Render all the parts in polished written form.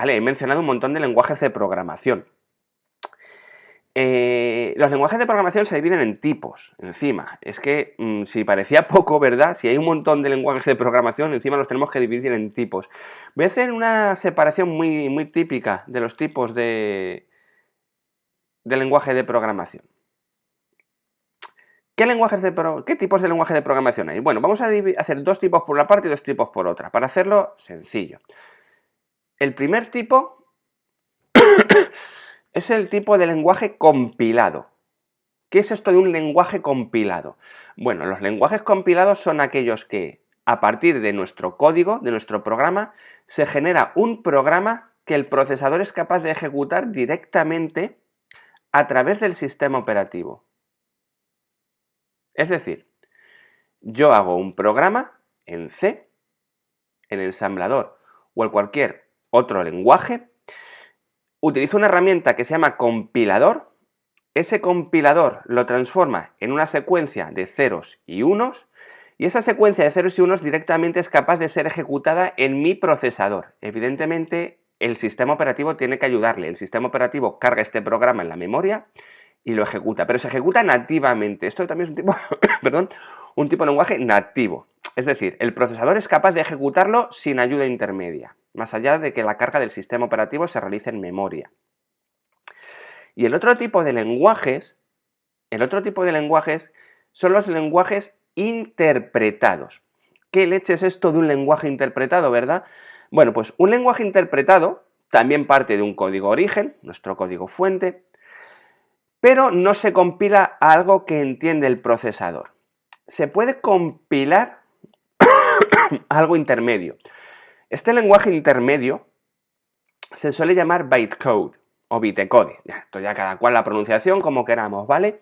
Vale, he mencionado un montón de lenguajes de programación. Los lenguajes de programación se dividen en tipos, encima. Es que si parecía poco, ¿verdad? Si hay un montón de lenguajes de programación, encima los tenemos que dividir en tipos. Voy a hacer una separación muy típica de los tipos de lenguaje de programación. ¿Qué tipos de lenguaje de programación hay? Bueno, vamos a hacer dos tipos por una parte y dos tipos por otra, para hacerlo sencillo. El primer tipo es el tipo de lenguaje compilado. ¿Qué es esto de un lenguaje compilado? Bueno, los lenguajes compilados son aquellos que, a partir de nuestro código, de nuestro programa, se genera un programa que el procesador es capaz de ejecutar directamente a través del sistema operativo. Es decir, yo hago un programa en C, en ensamblador o en cualquier otro lenguaje, utilizo una herramienta que se llama compilador. Ese compilador lo transforma en una secuencia de ceros y unos, y esa secuencia de ceros y unos directamente es capaz de ser ejecutada en mi procesador. Evidentemente, el sistema operativo tiene que ayudarle. El sistema operativo carga este programa en la memoria y lo ejecuta, pero se ejecuta nativamente. Esto también es un tipo, perdón, un tipo de lenguaje nativo. Es decir, el procesador es capaz de ejecutarlo sin ayuda intermedia, más allá de que la carga del sistema operativo se realice en memoria. Y el otro tipo de lenguajes son los lenguajes interpretados. ¿Qué leche es esto de un lenguaje interpretado, verdad? Bueno, pues un lenguaje interpretado también parte de un código origen, nuestro código fuente, pero no se compila a algo que entiende el procesador. Se puede compilar a algo intermedio. Este lenguaje intermedio se suele llamar bytecode o bitecode. Esto ya cada cual la pronunciación como queramos, ¿vale?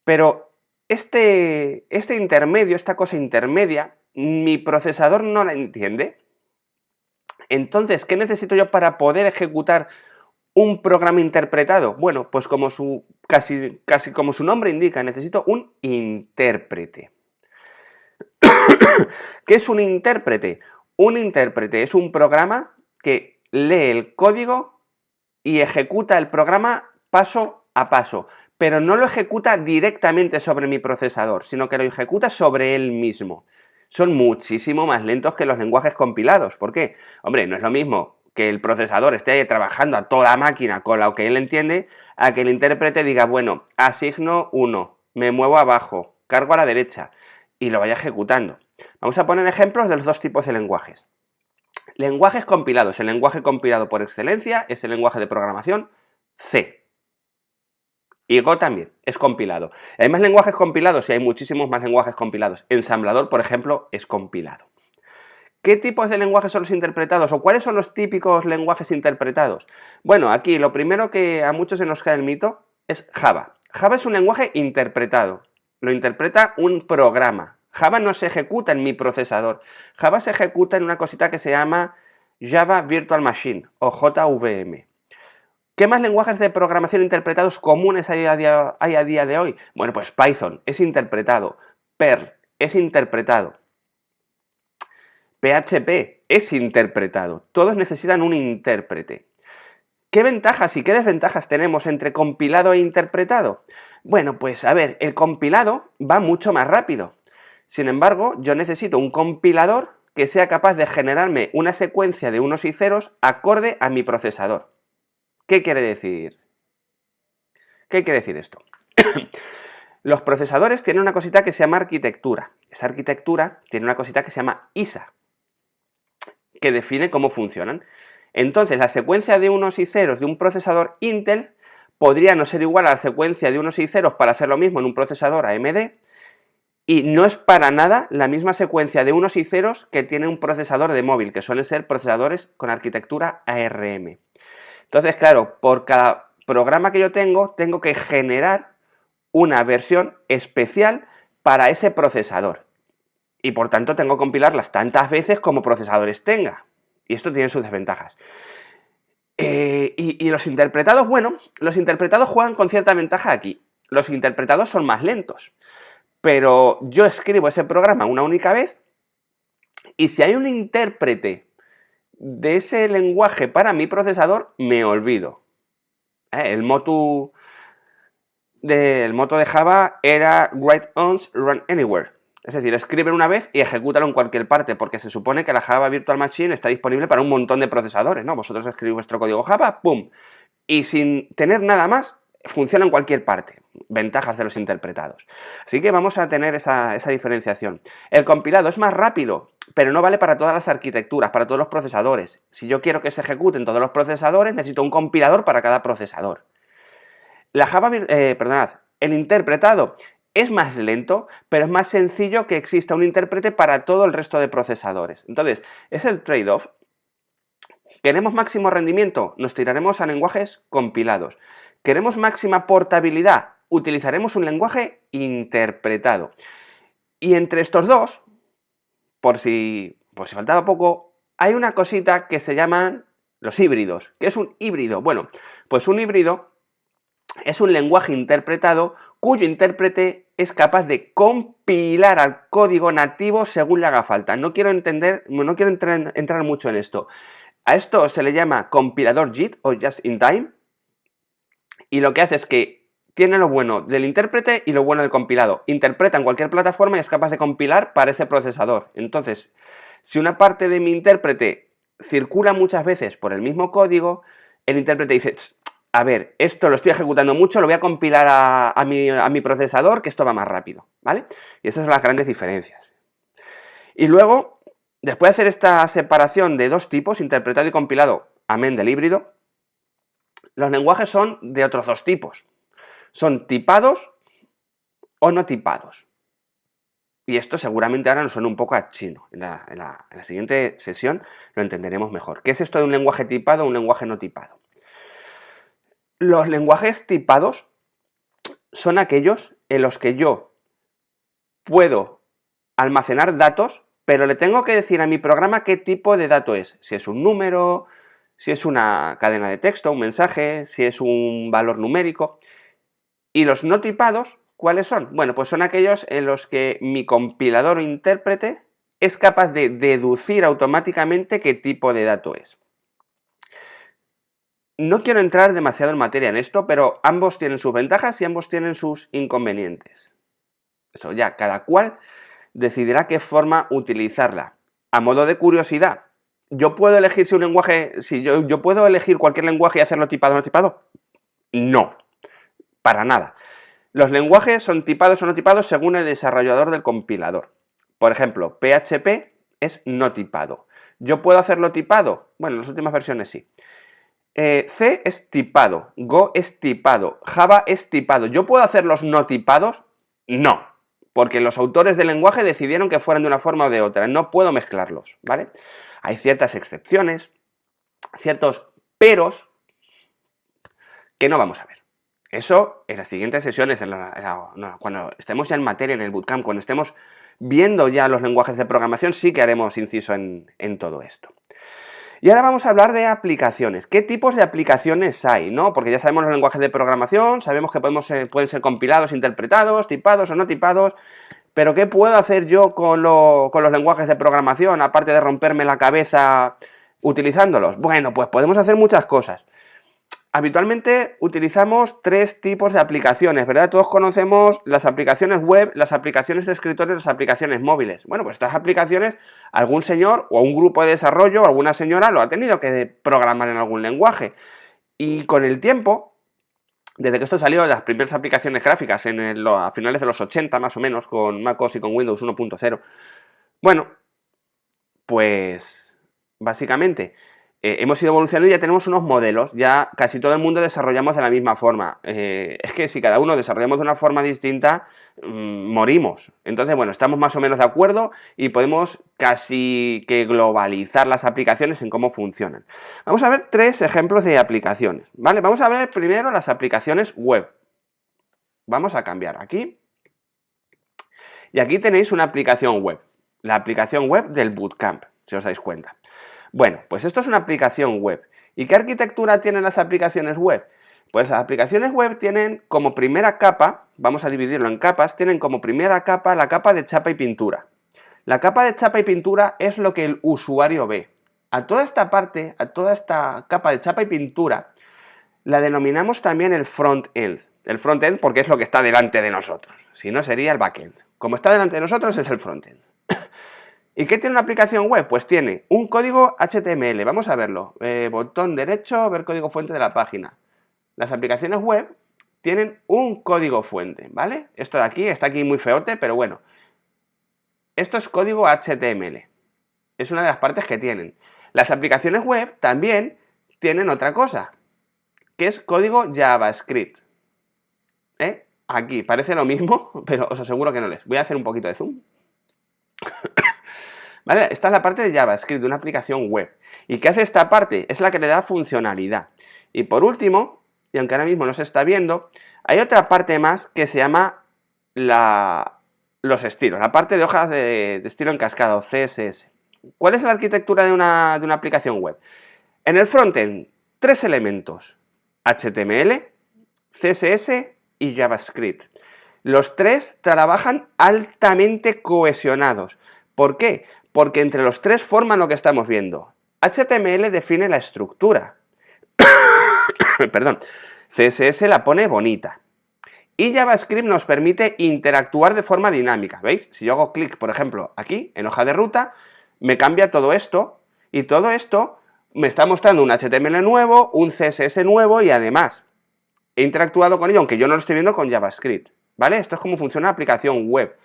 Pero este intermedio, esta cosa intermedia, mi procesador no la entiende. Entonces, ¿qué necesito yo para poder ejecutar un programa interpretado? Bueno, pues como casi como su nombre indica, necesito un intérprete. ¿Qué es un intérprete? Un intérprete es un programa que lee el código y ejecuta el programa paso a paso, pero no lo ejecuta directamente sobre mi procesador, sino que lo ejecuta sobre él mismo. Son muchísimo más lentos que los lenguajes compilados. ¿Por qué? Hombre, no es lo mismo que el procesador esté ahí trabajando a toda máquina con lo que él entiende, a que el intérprete diga, bueno, asigno 1, me muevo abajo, cargo a la derecha, y lo vaya ejecutando. Vamos a poner ejemplos de los dos tipos de lenguajes. Lenguajes compilados. El lenguaje compilado por excelencia es el lenguaje de programación C. Y Go también es compilado. Hay más lenguajes compilados y hay muchísimos más lenguajes compilados. Ensamblador, por ejemplo, es compilado. ¿Qué tipos de lenguajes son los interpretados? ¿O cuáles son los típicos lenguajes interpretados? Bueno, aquí lo primero que a muchos se nos cae el mito es Java. Java es un lenguaje interpretado. Lo interpreta un programa. Java no se ejecuta en mi procesador. Java se ejecuta en una cosita que se llama Java Virtual Machine o JVM. ¿Qué más lenguajes de programación interpretados comunes hay a día de hoy? Bueno, pues Python es interpretado, Perl es interpretado, PHP es interpretado. Todos necesitan un intérprete. ¿Qué ventajas y qué desventajas tenemos entre compilado e interpretado? Bueno, pues a ver, el compilado va mucho más rápido. Sin embargo, yo necesito un compilador que sea capaz de generarme una secuencia de unos y ceros acorde a mi procesador. ¿Qué quiere decir? ¿Qué quiere decir esto? Los procesadores tienen una cosita que se llama arquitectura. Esa arquitectura tiene una cosita que se llama ISA, que define cómo funcionan. Entonces, la secuencia de unos y ceros de un procesador Intel podría no ser igual a la secuencia de unos y ceros para hacer lo mismo en un procesador AMD, y no es para nada la misma secuencia de unos y ceros que tiene un procesador de móvil, que suelen ser procesadores con arquitectura ARM. Entonces, claro, por cada programa que yo tengo que generar una versión especial para ese procesador. Y por tanto tengo que compilarlas tantas veces como procesadores tenga. Y esto tiene sus desventajas. Y los interpretados, bueno, los interpretados juegan con cierta ventaja aquí. Los interpretados son más lentos. Pero yo escribo ese programa una única vez y si hay un intérprete de ese lenguaje para mi procesador me olvido. El moto de Java era write once, run anywhere. Es decir, escribe una vez y ejecútalo en cualquier parte, porque se supone que la Java Virtual Machine está disponible para un montón de procesadores, ¿no? Vosotros escribís vuestro código Java, ¡pum! Y sin tener nada más, funciona en cualquier parte. Ventajas de los interpretados. Así que vamos a tener esa diferenciación. El compilado es más rápido, pero no vale para todas las arquitecturas, para todos los procesadores. Si yo quiero que se ejecuten todos los procesadores, necesito un compilador para cada procesador. El interpretado es más lento, pero es más sencillo que exista un intérprete para todo el resto de procesadores. Entonces, es el trade-off. ¿Queremos máximo rendimiento? Nos tiraremos a lenguajes compilados. ¿Queremos máxima portabilidad? Utilizaremos un lenguaje interpretado. Y entre estos dos, por si faltaba poco, hay una cosita que se llaman los híbridos. ¿Qué es un híbrido? Bueno, pues un híbrido es un lenguaje interpretado cuyo intérprete es capaz de compilar al código nativo según le haga falta. No quiero entrar mucho en esto. A esto se le llama compilador JIT o Just in Time, y lo que hace es que tiene lo bueno del intérprete y lo bueno del compilado. Interpreta en cualquier plataforma y es capaz de compilar para ese procesador. Entonces, si una parte de mi intérprete circula muchas veces por el mismo código, el intérprete dice, a ver, esto lo estoy ejecutando mucho, lo voy a compilar a mi procesador, que esto va más rápido, ¿vale? Y esas son las grandes diferencias. Y luego, después de hacer esta separación de dos tipos, interpretado y compilado, amén del híbrido, los lenguajes son de otros dos tipos. Son tipados o no tipados. Y esto seguramente ahora nos suena un poco a chino. En la siguiente sesión lo entenderemos mejor. ¿Qué es esto de un lenguaje tipado o un lenguaje no tipado? Los lenguajes tipados son aquellos en los que yo puedo almacenar datos, pero le tengo que decir a mi programa qué tipo de dato es. Si es un número, si es una cadena de texto, un mensaje, si es un valor numérico. Y los no tipados, ¿cuáles son? Bueno, pues son aquellos en los que mi compilador o intérprete es capaz de deducir automáticamente qué tipo de dato es. No quiero entrar demasiado en materia en esto, pero ambos tienen sus ventajas y ambos tienen sus inconvenientes. Eso ya, cada cual decidirá qué forma utilizarla. A modo de curiosidad, ¿yo puedo elegir si un lenguaje, yo puedo elegir cualquier lenguaje y hacerlo tipado o no tipado? No, para nada. Los lenguajes son tipados o no tipados según el desarrollador del compilador. Por ejemplo, PHP es no tipado. ¿Yo puedo hacerlo tipado? Bueno, en las últimas versiones sí. C es tipado, Go es tipado, Java es tipado. ¿Yo puedo hacerlos no tipados? No, porque los autores del lenguaje decidieron que fueran de una forma o de otra. No puedo mezclarlos, ¿vale? Hay ciertas excepciones, ciertos peros que no vamos a ver. Eso en las siguientes sesiones, cuando estemos ya en materia en el bootcamp, cuando estemos viendo ya los lenguajes de programación, sí que haremos inciso en todo esto. Y ahora vamos a hablar de aplicaciones. ¿Qué tipos de aplicaciones hay? ¿No? Porque ya sabemos los lenguajes de programación, sabemos que pueden ser compilados, interpretados, tipados o no tipados, pero ¿qué puedo hacer yo con los lenguajes de programación, aparte de romperme la cabeza utilizándolos? Bueno, pues podemos hacer muchas cosas. Habitualmente utilizamos tres tipos de aplicaciones, ¿verdad? Todos conocemos las aplicaciones web, las aplicaciones de escritorio y las aplicaciones móviles. Bueno, pues estas aplicaciones, algún señor o un grupo de desarrollo o alguna señora lo ha tenido que programar en algún lenguaje. Y con el tiempo, desde que esto salió, las primeras aplicaciones gráficas a finales de los 80 más o menos, con macOS y con Windows 1.0, bueno, pues básicamente hemos ido evolucionando y ya tenemos unos modelos, ya casi todo el mundo desarrollamos de la misma forma. Es que si cada uno desarrollamos de una forma distinta, morimos. Entonces, bueno, estamos más o menos de acuerdo y podemos casi que globalizar las aplicaciones en cómo funcionan. Vamos a ver tres ejemplos de aplicaciones, ¿vale? Vamos a ver primero las aplicaciones web. Vamos a cambiar aquí. Y aquí tenéis una aplicación web, la aplicación web del Bootcamp, si os dais cuenta. Bueno, pues esto es una aplicación web. ¿Y qué arquitectura tienen las aplicaciones web? Pues las aplicaciones web tienen como primera capa, vamos a dividirlo en capas, tienen como primera capa la capa de chapa y pintura. La capa de chapa y pintura es lo que el usuario ve. A toda esta parte, a toda esta capa de chapa y pintura, la denominamos también el front-end. El front-end porque es lo que está delante de nosotros. Si no, sería el back-end. Como está delante de nosotros, es el front-end. ¿Y qué tiene una aplicación web? Pues tiene un código HTML. Vamos a verlo. Botón derecho, ver código fuente de la página. Las aplicaciones web tienen un código fuente, ¿vale? Esto de aquí está aquí muy feote, pero bueno. Esto es código HTML. Es una de las partes que tienen. Las aplicaciones web también tienen otra cosa, que es código JavaScript. Aquí parece lo mismo, pero os aseguro que no les. Voy a hacer un poquito de zoom. ¿Vale? Esta es la parte de JavaScript de una aplicación web. ¿Y qué hace esta parte? Es la que le da funcionalidad. Y por último, y aunque ahora mismo no se está viendo, hay otra parte más que se llama los estilos, la parte de hojas de estilo en cascada o CSS. ¿Cuál es la arquitectura de una aplicación web? En el frontend, 3 elementos: HTML, CSS y JavaScript. Los 3 trabajan altamente cohesionados. ¿Por qué? Porque entre los 3 forman lo que estamos viendo. HTML define la estructura. Perdón. CSS la pone bonita. Y JavaScript nos permite interactuar de forma dinámica. ¿Veis? Si yo hago clic, por ejemplo, aquí, en hoja de ruta, me cambia todo esto. Y todo esto me está mostrando un HTML nuevo, un CSS nuevo y además he interactuado con ello, aunque yo no lo estoy viendo con JavaScript. ¿Vale? Esto es como funciona la aplicación web.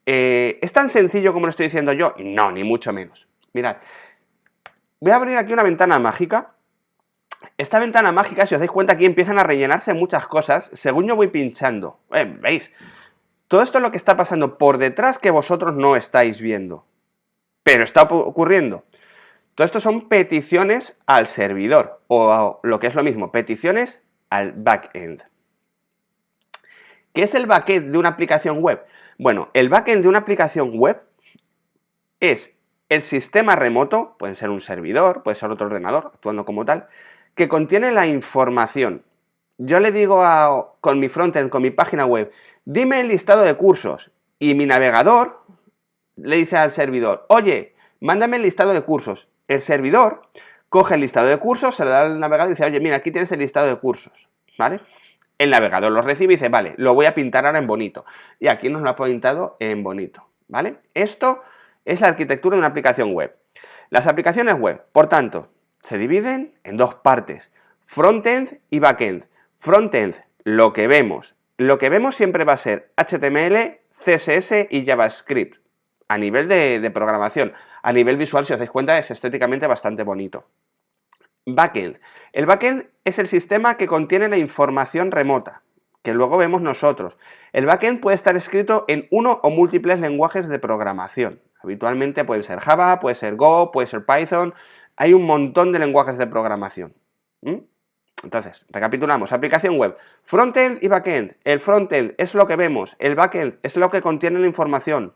¿Es tan sencillo como lo estoy diciendo yo? No, ni mucho menos. Mirad, voy a abrir aquí una ventana mágica. Esta ventana mágica, si os dais cuenta, aquí empiezan a rellenarse muchas cosas según yo voy pinchando. ¿Veis? Todo esto es lo que está pasando por detrás que vosotros no estáis viendo. Pero está ocurriendo. Todo esto son peticiones al servidor, o lo que es lo mismo, peticiones al backend. ¿Qué es el backend de una aplicación web? Bueno, el backend de una aplicación web es el sistema remoto, puede ser un servidor, puede ser otro ordenador, actuando como tal, que contiene la información. Yo le digo con mi frontend, con mi página web, dime el listado de cursos, y mi navegador le dice al servidor, oye, mándame el listado de cursos. El servidor coge el listado de cursos, se lo da al navegador y dice, oye, mira, aquí tienes el listado de cursos, ¿vale? El navegador lo recibe y dice, vale, lo voy a pintar ahora en bonito. Y aquí nos lo ha pintado en bonito, ¿vale? Esto es la arquitectura de una aplicación web. Las aplicaciones web, por tanto, se dividen en 2 partes, frontend y backend. Frontend, lo que vemos. Lo que vemos siempre va a ser HTML, CSS y JavaScript. A nivel de programación. A nivel visual, si os dais cuenta, es estéticamente bastante bonito. Backend. El backend es el sistema que contiene la información remota, que luego vemos nosotros. El backend puede estar escrito en uno o múltiples lenguajes de programación. Habitualmente puede ser Java, puede ser Go, puede ser Python. Hay un montón de lenguajes de programación. Entonces, recapitulamos. Aplicación web. Frontend y backend. El frontend es lo que vemos. El backend es lo que contiene la información.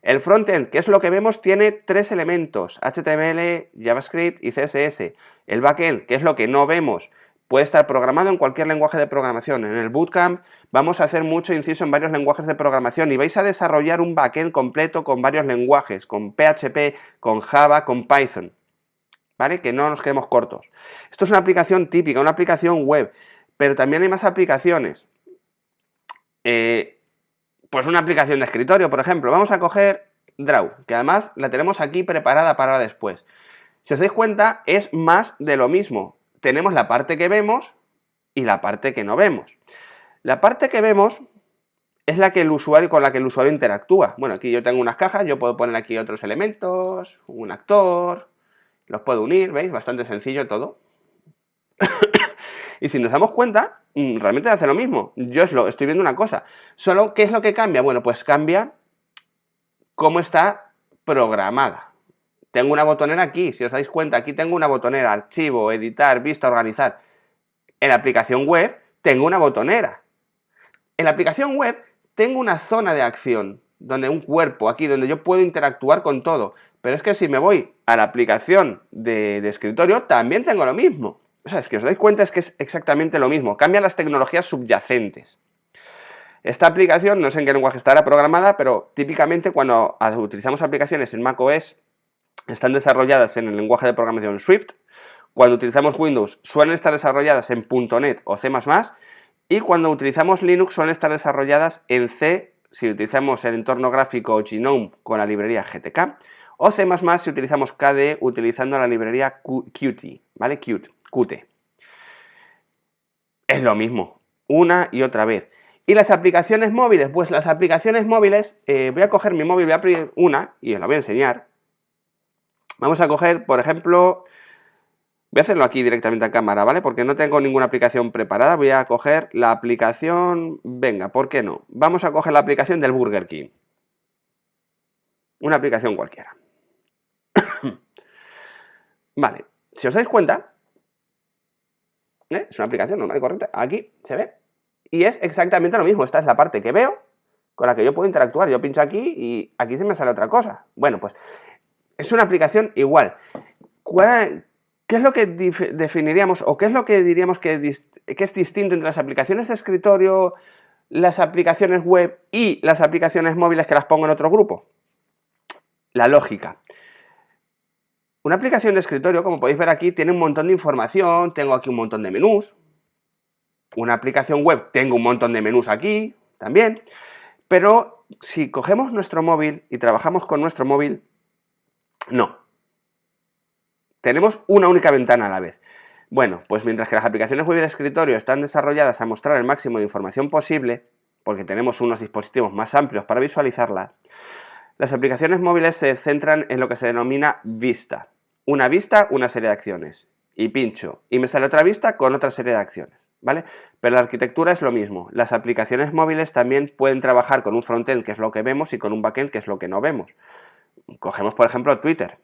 El frontend, que es lo que vemos, tiene 3 elementos, HTML, JavaScript y CSS. El backend, que es lo que no vemos, puede estar programado en cualquier lenguaje de programación. En el bootcamp vamos a hacer mucho inciso en varios lenguajes de programación y vais a desarrollar un backend completo con varios lenguajes, con PHP, con Java, con Python. ¿Vale? Que no nos quedemos cortos. Esto es una aplicación típica, una aplicación web, pero también hay más aplicaciones. Pues una aplicación de escritorio, por ejemplo. Vamos a coger Draw, que además la tenemos aquí preparada para después. Si os dais cuenta, es más de lo mismo. Tenemos la parte que vemos y la parte que no vemos. La parte que vemos es la que el usuario, con la que el usuario interactúa. Bueno, aquí yo tengo unas cajas, yo puedo poner aquí otros elementos, un actor, los puedo unir, ¿veis? Bastante sencillo todo. Y si nos damos cuenta, realmente hace lo mismo. Yo estoy viendo una cosa. Solo, ¿qué es lo que cambia? Bueno, pues cambia cómo está programada. Tengo una botonera aquí, si os dais cuenta, aquí tengo una botonera, archivo, editar, vista, organizar. En la aplicación web tengo una botonera. En la aplicación web tengo una zona de acción, donde un cuerpo, aquí, donde yo puedo interactuar con todo. Pero es que si me voy a la aplicación de escritorio, también tengo lo mismo. O sea, es que os dais cuenta, es que es exactamente lo mismo. Cambian las tecnologías subyacentes. Esta aplicación, no sé en qué lenguaje estará programada, pero típicamente cuando utilizamos aplicaciones en macOS, están desarrolladas en el lenguaje de programación Swift. Cuando utilizamos Windows suelen estar desarrolladas en .NET o C++. Y cuando utilizamos Linux suelen estar desarrolladas en C, si utilizamos el entorno gráfico GNOME con la librería GTK, o C++ si utilizamos KDE utilizando la librería Qt, ¿vale? Qt. Es lo mismo, una y otra vez. ¿Y las aplicaciones móviles? Pues las aplicaciones móviles, voy a coger mi móvil, voy a abrir una y os la voy a enseñar. Vamos a coger, por ejemplo, voy a hacerlo aquí directamente a cámara, ¿vale? Porque no tengo ninguna aplicación preparada. Voy a coger la aplicación, venga, ¿por qué no? Vamos a coger la aplicación del Burger King. Una aplicación cualquiera. Vale, si os dais cuenta, es una aplicación normal y correcta. Aquí se ve. Y es exactamente lo mismo. Esta es la parte que veo, con la que yo puedo interactuar. Yo pincho aquí y aquí se me sale otra cosa. Bueno, pues es una aplicación igual. ¿Qué es lo que definiríamos o qué es lo que diríamos que es distinto entre las aplicaciones de escritorio, las aplicaciones web y las aplicaciones móviles que las pongo en otro grupo? La lógica. Una aplicación de escritorio, como podéis ver aquí, tiene un montón de información, tengo aquí un montón de menús. Una aplicación web, tengo un montón de menús aquí también. Pero si cogemos nuestro móvil y trabajamos con nuestro móvil, no. Tenemos una única ventana a la vez. Bueno, pues mientras que las aplicaciones web de escritorio están desarrolladas a mostrar el máximo de información posible, porque tenemos unos dispositivos más amplios para visualizarla, las aplicaciones móviles se centran en lo que se denomina vista. Una vista, una serie de acciones. Y pincho. Y me sale otra vista con otra serie de acciones, ¿vale? Pero la arquitectura es lo mismo. Las aplicaciones móviles también pueden trabajar con un frontend, que es lo que vemos, y con un backend, que es lo que no vemos. Cogemos, por ejemplo, Twitter.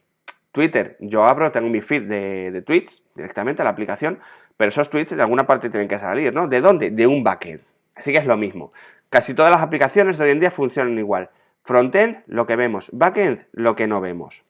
Yo abro, tengo mi feed de tweets directamente a la aplicación, pero esos tweets de alguna parte tienen que salir, ¿no? ¿De dónde? De un backend. Así que es lo mismo. Casi todas las aplicaciones de hoy en día funcionan igual. Frontend, lo que vemos. Backend, lo que no vemos.